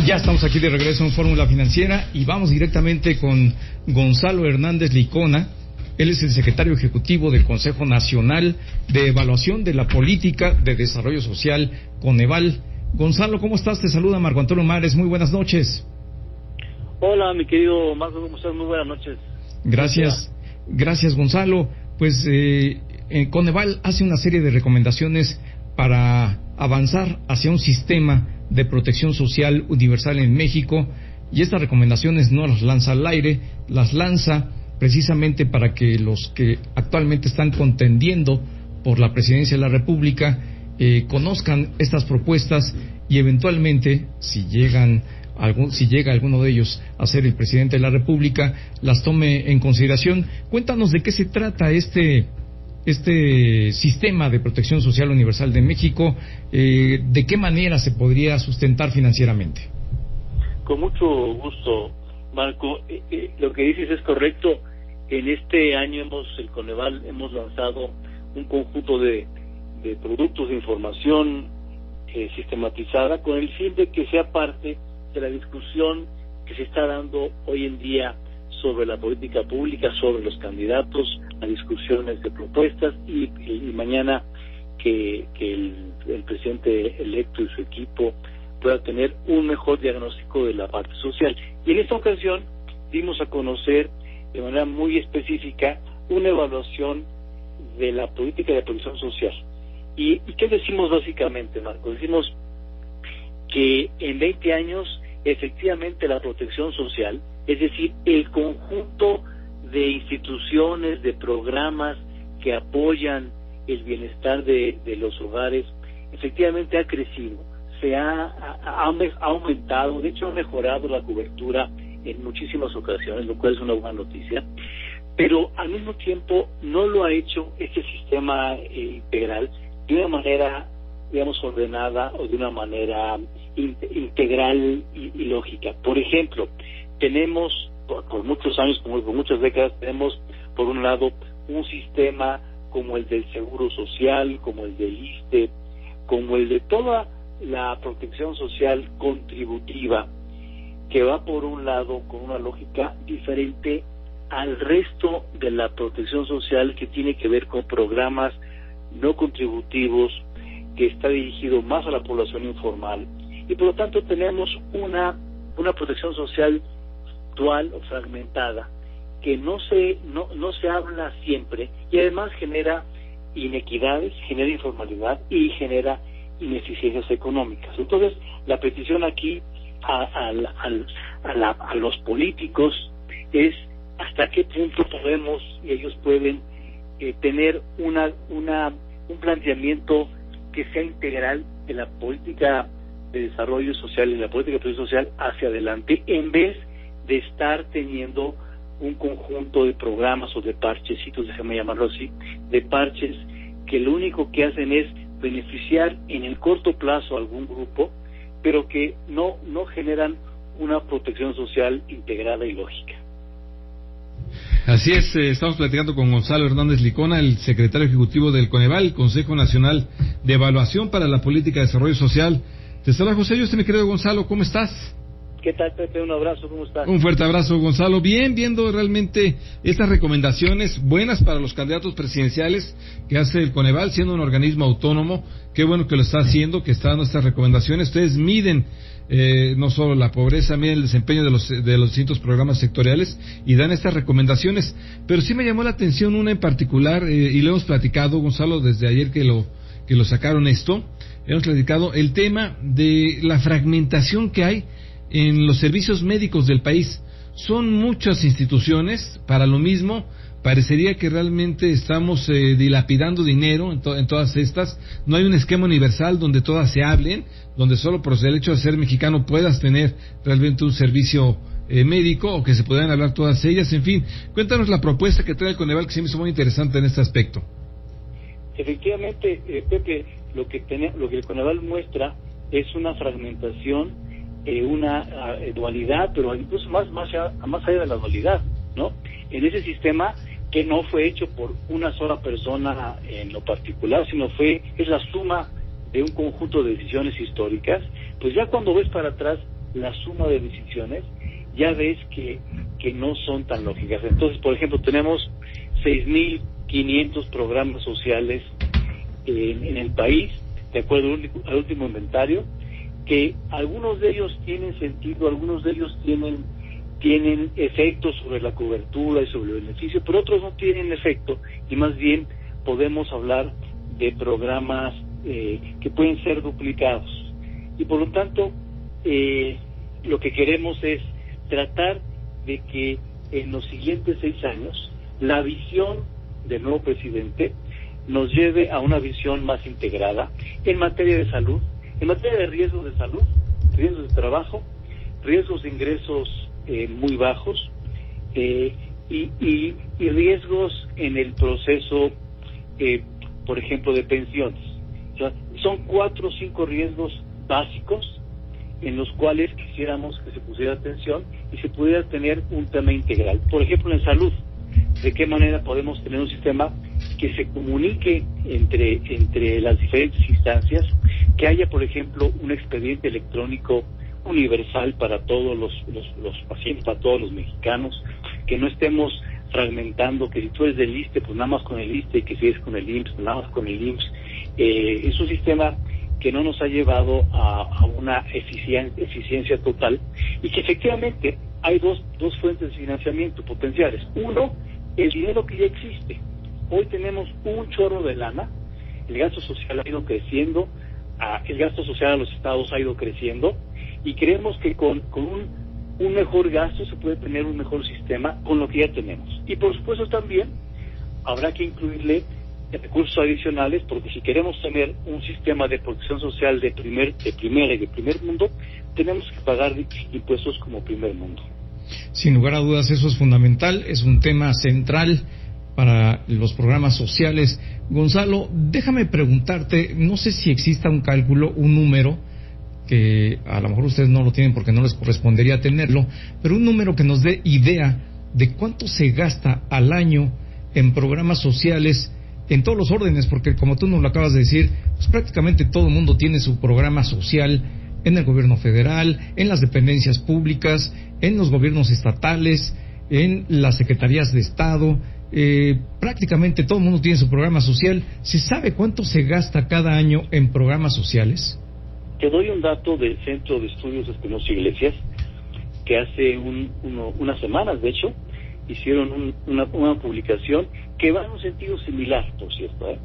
Ya estamos aquí de regreso en Fórmula Financiera y vamos directamente con Gonzalo Hernández Licona. Él es el secretario ejecutivo del Consejo Nacional de Evaluación de la Política de Desarrollo Social, Coneval. Gonzalo, ¿cómo estás? Te saluda Marco Antonio Mares. Muy buenas noches. Hola, mi querido Marco, ¿cómo estás? Muy buenas noches. Gracias, Gonzalo. Pues Coneval hace una serie de recomendaciones para avanzar hacia un sistema de protección social universal en México, y estas recomendaciones no las lanza al aire, las lanza precisamente para que los que actualmente están contendiendo por la presidencia de la República conozcan estas propuestas y eventualmente, si llega alguno de ellos a ser el presidente de la República, las tome en consideración. Cuéntanos de qué se trata este sistema de protección social universal de México, ¿de qué manera se podría sustentar financieramente? Con mucho gusto, Marco. Lo que dices es correcto. En este año el Coneval hemos lanzado un conjunto de productos de información sistematizada con el fin de que sea parte de la discusión que se está dando hoy en día sobre la política pública, sobre los candidatos, a discusiones de propuestas y mañana que el presidente electo y su equipo pueda tener un mejor diagnóstico de la parte social. Y en esta ocasión dimos a conocer de manera muy específica una evaluación de la política de protección social. ¿Y qué decimos básicamente, Marco? Decimos que en 20 años efectivamente la protección social, es decir, el conjunto de instituciones, de programas que apoyan el bienestar de los hogares, efectivamente ha crecido, ha aumentado, de hecho ha mejorado la cobertura en muchísimas ocasiones, lo cual es una buena noticia, pero al mismo tiempo no lo ha hecho este sistema integral de una manera, digamos, ordenada o de una manera integral y lógica. Por ejemplo, tenemos por muchos años, como por muchas décadas, tenemos por un lado un sistema como el del Seguro Social, como el del ISSSTE, como el de toda la protección social contributiva, que va por un lado con una lógica diferente al resto de la protección social, que tiene que ver con programas no contributivos, que está dirigido más a la población informal, y por lo tanto tenemos una protección social dual o fragmentada, que no se habla siempre, y además genera inequidades, genera informalidad y genera ineficiencias económicas. Entonces, la petición aquí a los políticos es hasta qué punto podemos y ellos pueden tener un planteamiento que sea integral de la política de desarrollo social y la política de protección social hacia adelante, en vez de estar teniendo un conjunto de programas o de parchecitos, déjame llamarlo así, de parches que lo único que hacen es beneficiar en el corto plazo a algún grupo, pero que no generan una protección social integrada y lógica. Así es, estamos platicando con Gonzalo Hernández Licona, el secretario ejecutivo del Coneval, Consejo Nacional de Evaluación para la Política de Desarrollo Social. Te saluda José Yuste, mi querido Gonzalo, ¿cómo estás? ¿Qué tal, Pepe? Un abrazo, ¿cómo estás? Un fuerte abrazo, Gonzalo. Bien, viendo realmente estas recomendaciones buenas para los candidatos presidenciales que hace el Coneval, siendo un organismo autónomo. Qué bueno que lo está haciendo, que está dando estas recomendaciones. Ustedes miden no solo la pobreza, miden el desempeño de los distintos programas sectoriales y dan estas recomendaciones. Pero sí me llamó la atención una en particular, y lo hemos platicado, Gonzalo, desde ayer que lo sacaron esto. Hemos platicado el tema de la fragmentación que hay en los servicios médicos del país. Son muchas instituciones para lo mismo. Parecería que realmente estamos dilapidando dinero en todas estas. No hay un esquema universal donde todas se hablen, donde solo por el hecho de ser mexicano puedas tener realmente un servicio médico, o que se puedan hablar todas ellas. En fin, cuéntanos la propuesta que trae el Coneval, que se me hizo muy interesante en este aspecto. Efectivamente, Pepe, lo que el Coneval muestra es una fragmentación, una dualidad, pero incluso más allá de la dualidad, ¿no? En ese sistema que no fue hecho por una sola persona en lo particular, sino es la suma de un conjunto de decisiones históricas. Pues ya cuando ves para atrás la suma de decisiones, ya ves que no son tan lógicas. Entonces, por ejemplo, tenemos 6.500 programas sociales en el país, de acuerdo al último inventario, que algunos de ellos tienen sentido, algunos de ellos tienen efectos sobre la cobertura y sobre el beneficio, pero otros no tienen efecto, y más bien podemos hablar de programas que pueden ser duplicados. Y por lo tanto, lo que queremos es tratar de que en los siguientes 6 años la visión del nuevo presidente nos lleve a una visión más integrada en materia de salud, en materia de riesgos de salud, riesgos de trabajo, riesgos de ingresos muy bajos y riesgos en el proceso, por ejemplo, de pensiones. O sea, son 4 o 5 riesgos básicos en los cuales quisiéramos que se pusiera atención y se pudiera tener un tema integral. Por ejemplo, en salud, ¿de qué manera podemos tener un sistema que se comunique entre las diferentes instancias, que haya, por ejemplo, un expediente electrónico universal para todos los pacientes, para todos los mexicanos, que no estemos fragmentando, que si tú eres del ISSSTE, pues nada más con el ISSSTE, y que si eres con el IMSS, pues nada más con el IMSS. Es un sistema que no nos ha llevado a una eficiencia total, y que efectivamente hay dos fuentes de financiamiento potenciales. Uno, el dinero que ya existe. Hoy tenemos un chorro de lana, el gasto social ha ido creciendo, el gasto social a los estados ha ido creciendo, y creemos que con un mejor gasto se puede tener un mejor sistema con lo que ya tenemos. Y por supuesto también habrá que incluirle recursos adicionales, porque si queremos tener un sistema de protección social de primera y de primer mundo, tenemos que pagar impuestos como primer mundo. Sin lugar a dudas, eso es fundamental, es un tema central para los programas sociales. Gonzalo, déjame preguntarte, no sé si exista un cálculo, un número, que a lo mejor ustedes no lo tienen porque no les correspondería tenerlo, pero un número que nos dé idea de cuánto se gasta al año en programas sociales en todos los órdenes, porque como tú nos lo acabas de decir, pues prácticamente todo el mundo tiene su programa social en el gobierno federal, en las dependencias públicas, en los gobiernos estatales, en las secretarías de Estado, prácticamente todo el mundo tiene su programa social. ¿Se sabe cuánto se gasta cada año en programas sociales? Te doy un dato del Centro de Estudios Espinosa Iglesias, que hace unas semanas, de hecho, hicieron una publicación que va en un sentido similar, por cierto,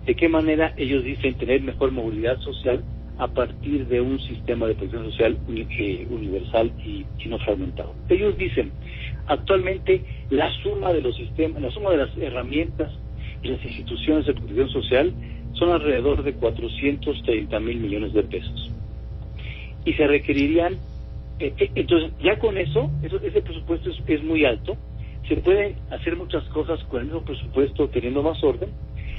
de qué manera ellos dicen tener mejor movilidad social a partir de un sistema de protección social universal y no fragmentado. Ellos dicen, actualmente la suma de los sistemas, la suma de las herramientas y las instituciones de protección social son alrededor de 430,000 millones de pesos. Y se requerirían, entonces ya con ese presupuesto es muy alto. Se pueden hacer muchas cosas con el mismo presupuesto, teniendo más orden.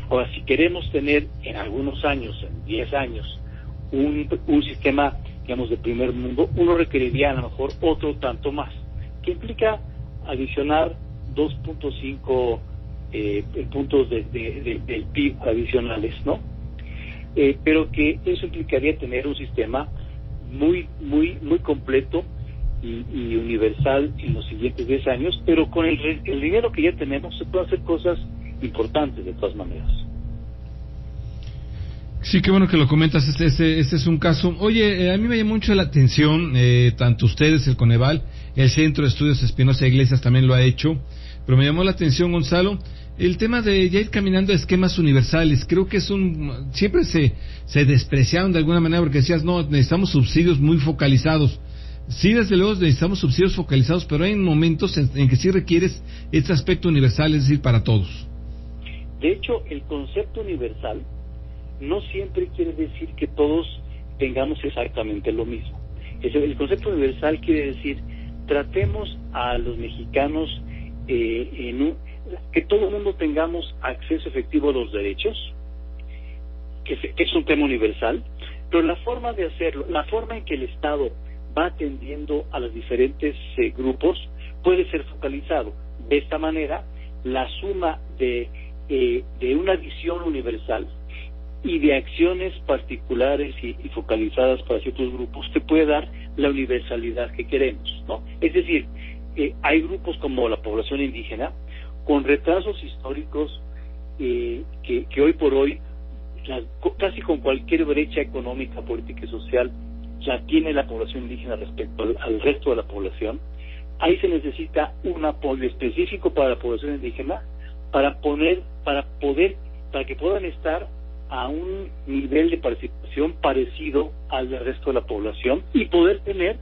Ahora, si queremos tener en algunos años, en 10 años, un sistema, digamos, de primer mundo, uno requeriría a lo mejor otro tanto más, que implica adicionar 2.5 puntos del PIB adicionales, ¿no? Pero que eso implicaría tener un sistema muy completo y universal en los siguientes 10 años, pero con el dinero que ya tenemos se puede hacer cosas importantes de todas maneras. Sí, qué bueno que lo comentas, este es un caso. Oye, a mí me llamó mucho la atención, tanto ustedes, el Coneval, el Centro de Estudios Espinosa Iglesias también lo ha hecho, pero me llamó la atención, Gonzalo, el tema de ya ir caminando a esquemas universales. Creo que siempre se despreciaron de alguna manera, porque decías, no, necesitamos subsidios muy focalizados. Sí, desde luego necesitamos subsidios focalizados, pero hay momentos en que sí requieres este aspecto universal, es decir, para todos. De hecho, el concepto universal no siempre quiere decir que todos tengamos exactamente lo mismo. El concepto universal quiere decir, tratemos a los mexicanos que todo el mundo tengamos acceso efectivo a los derechos, que es un tema universal, pero la forma de hacerlo, la forma en que el Estado va atendiendo a los diferentes grupos puede ser focalizado. De esta manera, la suma de una visión universal y de acciones particulares y focalizadas para ciertos grupos te puede dar la universalidad que queremos, ¿no? Es decir, hay grupos como la población indígena con retrasos históricos que hoy por hoy casi con cualquier brecha económica, política y social la tiene la población indígena respecto al resto de la población. Ahí se necesita un apoyo específico para la población indígena para que puedan estar a un nivel de participación parecido al del resto de la población y poder tener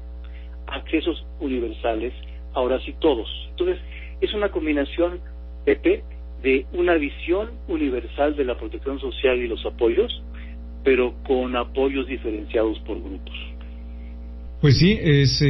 accesos universales, ahora sí todos. Entonces, es una combinación, Pepe, de una visión universal de la protección social y los apoyos, pero con apoyos diferenciados por grupos. Pues sí, es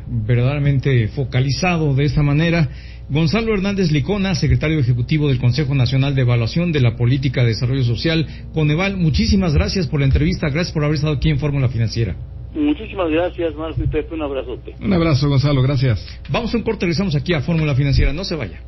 verdaderamente focalizado de esa manera. Gonzalo Hernández Licona, secretario ejecutivo del Consejo Nacional de Evaluación de la Política de Desarrollo Social, Coneval, muchísimas gracias por la entrevista, gracias por haber estado aquí en Fórmula Financiera. Muchísimas gracias, Marco y Pepe, un abrazote. Un abrazo, Gonzalo, gracias. Vamos a un corte, regresamos aquí a Fórmula Financiera, no se vaya.